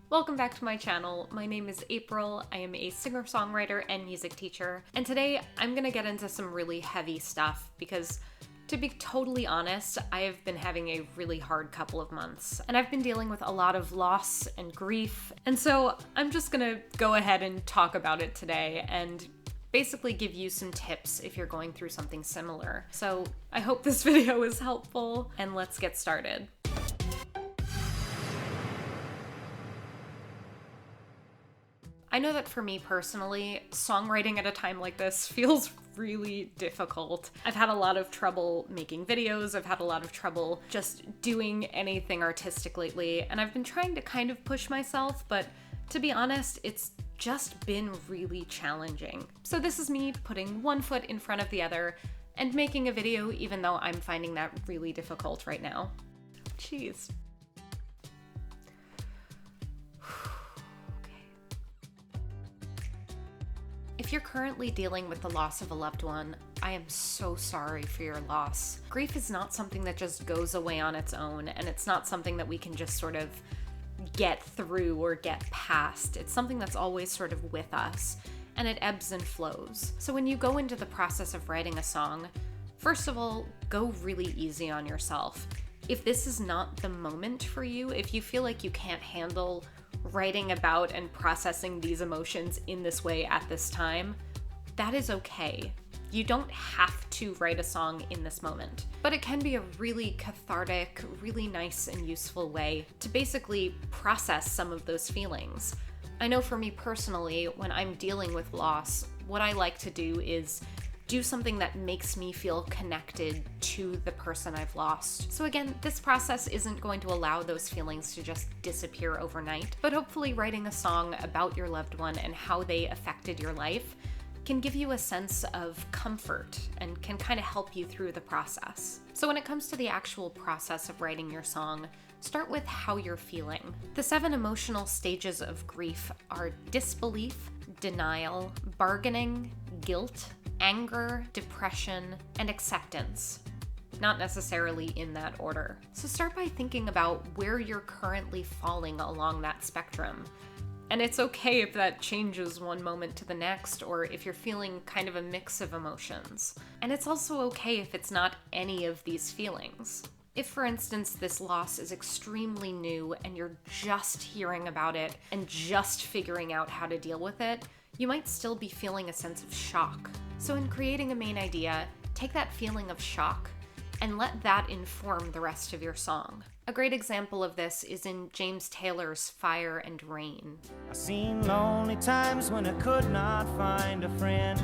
Welcome back to my channel. My name is April. I am a singer-songwriter and music teacher, and today I'm gonna get into some really heavy stuff because, to be totally honest, I have been having a really hard couple of months, and I've been dealing with a lot of loss and grief, and so I'm just gonna go ahead and talk about it today and basically give you some tips if you're going through something similar. So I hope this video is helpful, and let's get started. I know that for me personally, songwriting at a time like this feels really difficult. I've had a lot of trouble making videos, I've had a lot of trouble just doing anything artistic lately, and I've been trying to kind of push myself, but to be honest, it's just been really challenging. So this is me putting one foot in front of the other and making a video even though I'm finding that really difficult right now. Jeez. If you're currently dealing with the loss of a loved one, I am so sorry for your loss. Grief is not something that just goes away on its own, and it's not something that we can just sort of get through or get past. It's something that's always sort of with us, and it ebbs and flows. So when you go into the process of writing a song, first of all, go really easy on yourself. If this is not the moment for you, if you feel like you can't handle writing about and processing these emotions in this way at this time, that is okay. You don't have to write a song in this moment, but it can be a really cathartic, really nice and useful way to basically process some of those feelings. I know for me personally, when I'm dealing with loss, what I like to do is do something that makes me feel connected to the person I've lost. So again, this process isn't going to allow those feelings to just disappear overnight, but hopefully writing a song about your loved one and how they affected your life can give you a sense of comfort and can kind of help you through the process. So when it comes to the actual process of writing your song, start with how you're feeling. The 7 emotional stages of grief are disbelief, denial, bargaining, guilt, anger, depression, and acceptance. Not necessarily in that order. So start by thinking about where you're currently falling along that spectrum. And it's okay if that changes one moment to the next, or if you're feeling kind of a mix of emotions. And it's also okay if it's not any of these feelings. If, for instance, this loss is extremely new and you're just hearing about it and just figuring out how to deal with it, you might still be feeling a sense of shock. So in creating a main idea, take that feeling of shock and let that inform the rest of your song. A great example of this is in James Taylor's Fire and Rain. I've seen lonely times when I could not find a friend,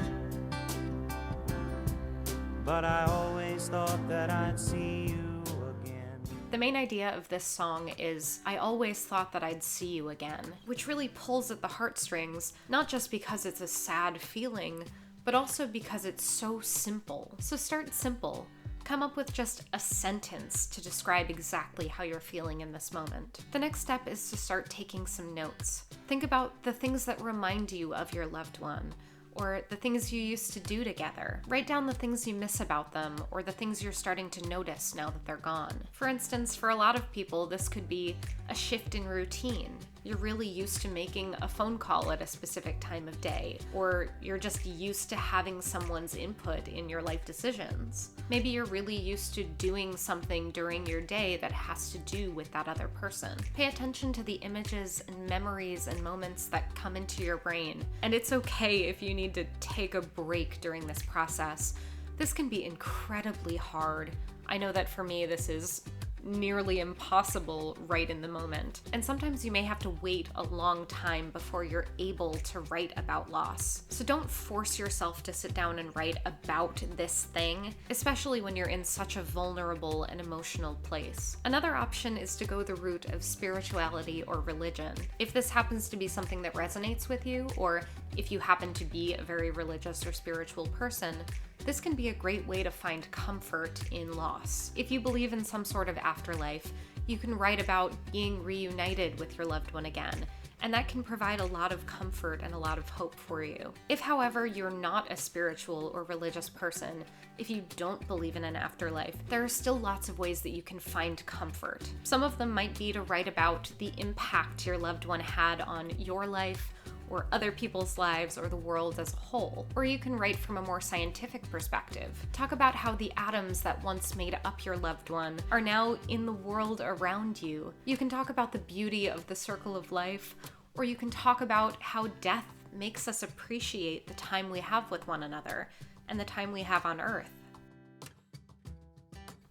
but I always thought that I'd see you again. The main idea of this song is, I always thought that I'd see you again, which really pulls at the heartstrings, not just because it's a sad feeling, but also because it's so simple. So start simple. Come up with just a sentence to describe exactly how you're feeling in this moment. The next step is to start taking some notes. Think about the things that remind you of your loved one, or the things you used to do together. Write down the things you miss about them, or the things you're starting to notice now that they're gone. For instance, for a lot of people, this could be a shift in routine. You're really used to making a phone call at a specific time of day, or you're just used to having someone's input in your life decisions. Maybe you're really used to doing something during your day that has to do with that other person. Pay attention to the images and memories and moments that come into your brain, and it's okay if you need to take a break during this process. This can be incredibly hard. I know that for me, this is nearly impossible right in the moment. And sometimes you may have to wait a long time before you're able to write about loss. So don't force yourself to sit down and write about this thing, especially when you're in such a vulnerable and emotional place. Another option is to go the route of spirituality or religion. If this happens to be something that resonates with you, or if you happen to be a very religious or spiritual person, this can be a great way to find comfort in loss. If you believe in some sort of afterlife, you can write about being reunited with your loved one again and that can provide a lot of comfort and a lot of hope for you. If, however, you're not a spiritual or religious person, if you don't believe in an afterlife, there are still lots of ways that you can find comfort. Some of them might be to write about the impact your loved one had on your life, or other people's lives, or the world as a whole. Or you can write from a more scientific perspective. Talk about how the atoms that once made up your loved one are now in the world around you. You can talk about the beauty of the circle of life, or you can talk about how death makes us appreciate the time we have with one another and the time we have on Earth.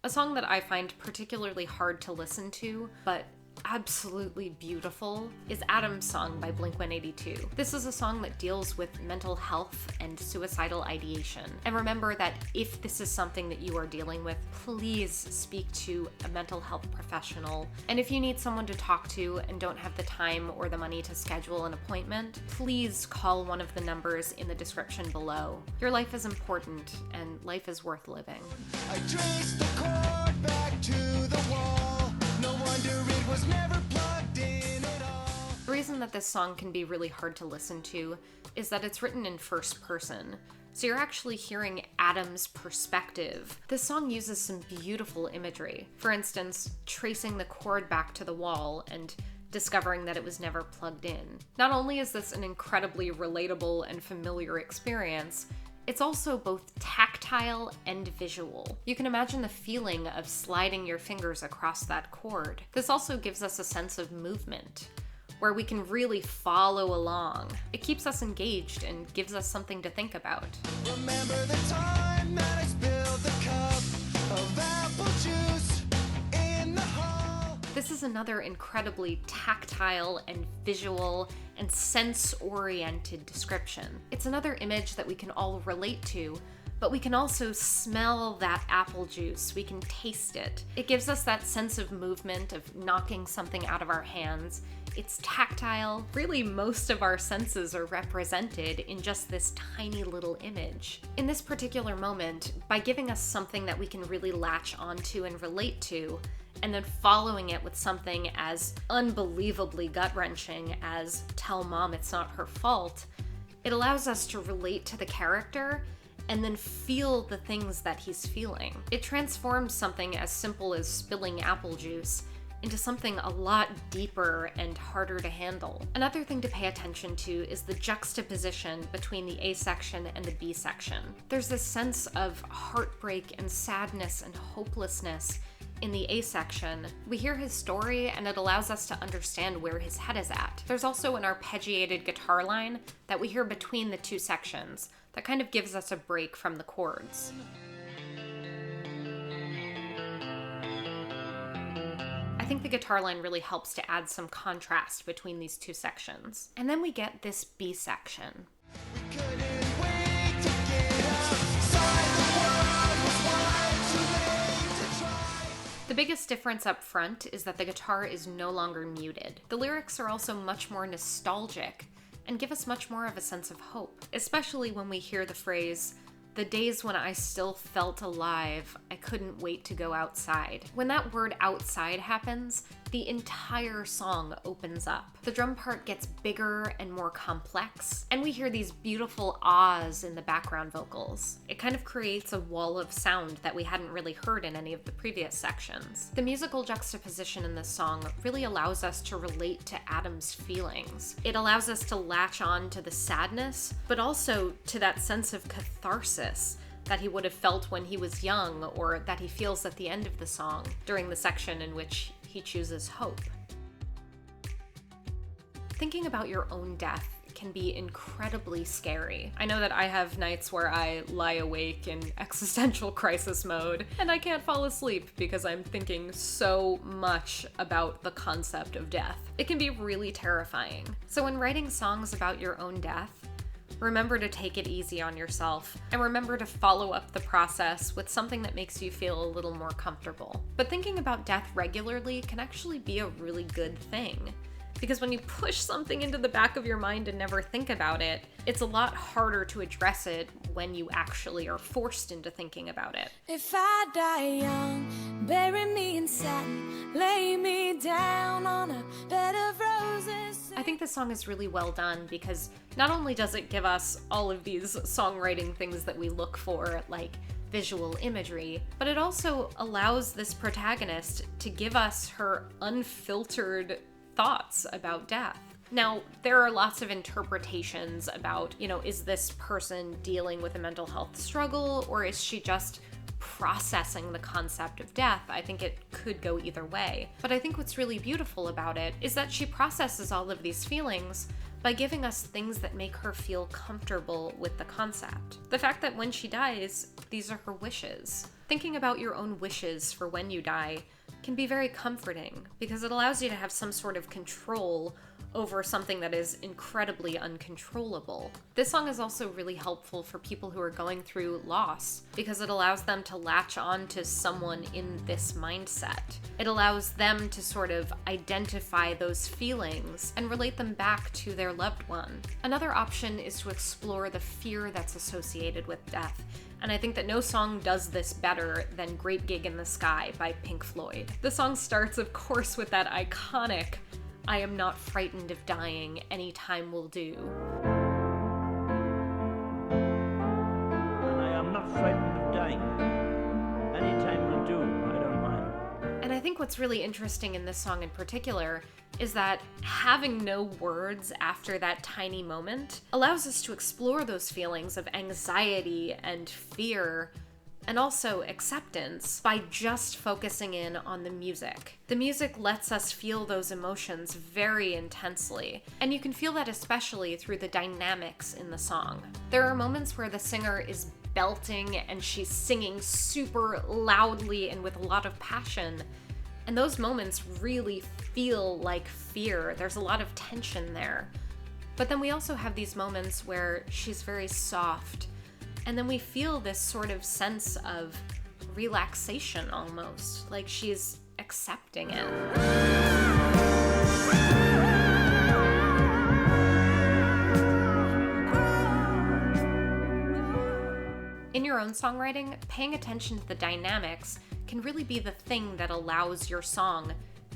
A song that I find particularly hard to listen to, but absolutely beautiful, is Adam's Song by Blink-182. This is a song that deals with mental health and suicidal ideation. And remember that if this is something that you are dealing with, please speak to a mental health professional. And if you need someone to talk to and don't have the time or the money to schedule an appointment, please call one of the numbers in the description below. Your life is important, and life is worth living. I traced the cord back to the wall. No wonder it was never plugged in at all. The reason that this song can be really hard to listen to is that it's written in first person. So you're actually hearing Adam's perspective. This song uses some beautiful imagery. For instance, tracing the cord back to the wall and discovering that it was never plugged in. Not only is this an incredibly relatable and familiar experience, it's also both tactile and visual. You can imagine the feeling of sliding your fingers across that cord. This also gives us a sense of movement, where we can really follow along. It keeps us engaged and gives us something to think about. Remember the time that I spilled the cup of apple juice in the hall. This is another incredibly tactile and visual and sense-oriented description. It's another image that we can all relate to, but we can also smell that apple juice. We can taste it. It gives us that sense of movement, of knocking something out of our hands. It's tactile. Really, most of our senses are represented in just this tiny little image. In this particular moment, by giving us something that we can really latch onto and relate to, and then following it with something as unbelievably gut-wrenching as "tell mom it's not her fault," it allows us to relate to the character and then feel the things that he's feeling. It transforms something as simple as spilling apple juice into something a lot deeper and harder to handle. Another thing to pay attention to is the juxtaposition between the A section and the B section. There's this sense of heartbreak and sadness and hopelessness in the A section. We hear his story and it allows us to understand where his head is at. There's also an arpeggiated guitar line that we hear between the two sections that kind of gives us a break from the chords. I think the guitar line really helps to add some contrast between these two sections. And then we get this B section. We couldn't wait to get outside. The world was wide too late to try. The biggest difference up front is that the guitar is no longer muted. The lyrics are also much more nostalgic and give us much more of a sense of hope, especially when we hear the phrase, "The days when I still felt alive, I couldn't wait to go outside." When that word outside happens, the entire song opens up. The drum part gets bigger and more complex, and we hear these beautiful ahs in the background vocals. It kind of creates a wall of sound that we hadn't really heard in any of the previous sections. The musical juxtaposition in this song really allows us to relate to Adam's feelings. It allows us to latch on to the sadness, but also to that sense of catharsis that he would have felt when he was young, or that he feels at the end of the song during the section in which he chooses hope. Thinking about your own death can be incredibly scary. I know that I have nights where I lie awake in existential crisis mode, and I can't fall asleep because I'm thinking so much about the concept of death. It can be really terrifying. So when writing songs about your own death, remember to take it easy on yourself, and remember to follow up the process with something that makes you feel a little more comfortable. But thinking about death regularly can actually be a really good thing, because when you push something into the back of your mind and never think about it, it's a lot harder to address it when you actually are forced into thinking about it. If I die young, bury me in satin, lay me down on a bed of roses. I I think this song is really well done because not only does it give us all of these songwriting things that we look for, like visual imagery, but it also allows this protagonist to give us her unfiltered thoughts about death. Now, there are lots of interpretations about, is this person dealing with a mental health struggle, or is she just processing the concept of death? I think it could go either way. But I think what's really beautiful about it is that she processes all of these feelings by giving us things that make her feel comfortable with the concept. The fact that when she dies, these are her wishes. Thinking about your own wishes for when you die can be very comforting because it allows you to have some sort of control over something that is incredibly uncontrollable. This song is also really helpful for people who are going through loss because it allows them to latch on to someone in this mindset. It allows them to sort of identify those feelings and relate them back to their loved one. Another option is to explore the fear that's associated with death. And I think that no song does this better than Great Gig in the Sky by Pink Floyd. The song starts, of course, with that iconic "I am not frightened of dying, any time will do." And I am not frightened of dying. Any time will do, I don't mind. And I think what's really interesting in this song in particular is that having no words after that tiny moment allows us to explore those feelings of anxiety and fear and also acceptance by just focusing in on the music. The music lets us feel those emotions very intensely, and you can feel that especially through the dynamics in the song. There are moments where the singer is belting and she's singing super loudly and with a lot of passion, and those moments really feel like fear. There's a lot of tension there. But then we also have these moments where she's very soft, and then we feel this sort of sense of relaxation almost, like she's accepting it. In your own songwriting, paying attention to the dynamics can really be the thing that allows your song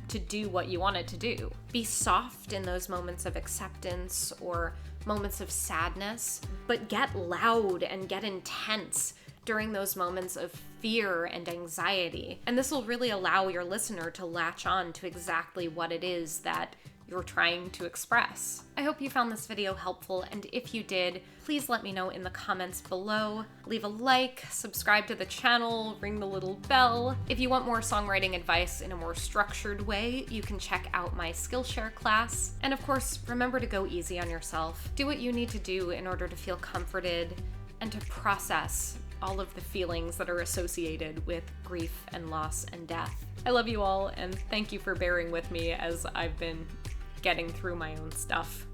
to do what you want it to do. Be soft in those moments of acceptance or moments of sadness, but get loud and get intense during those moments of fear and anxiety. And this will really allow your listener to latch on to exactly what it is that you're trying to express. I hope you found this video helpful, and if you did, please let me know in the comments below. Leave a like, subscribe to the channel, ring the little bell. If you want more songwriting advice in a more structured way, you can check out my Skillshare class. And of course, remember to go easy on yourself. Do what you need to do in order to feel comforted and to process all of the feelings that are associated with grief and loss and death. I love you all, and thank you for bearing with me as I've been getting through my own stuff.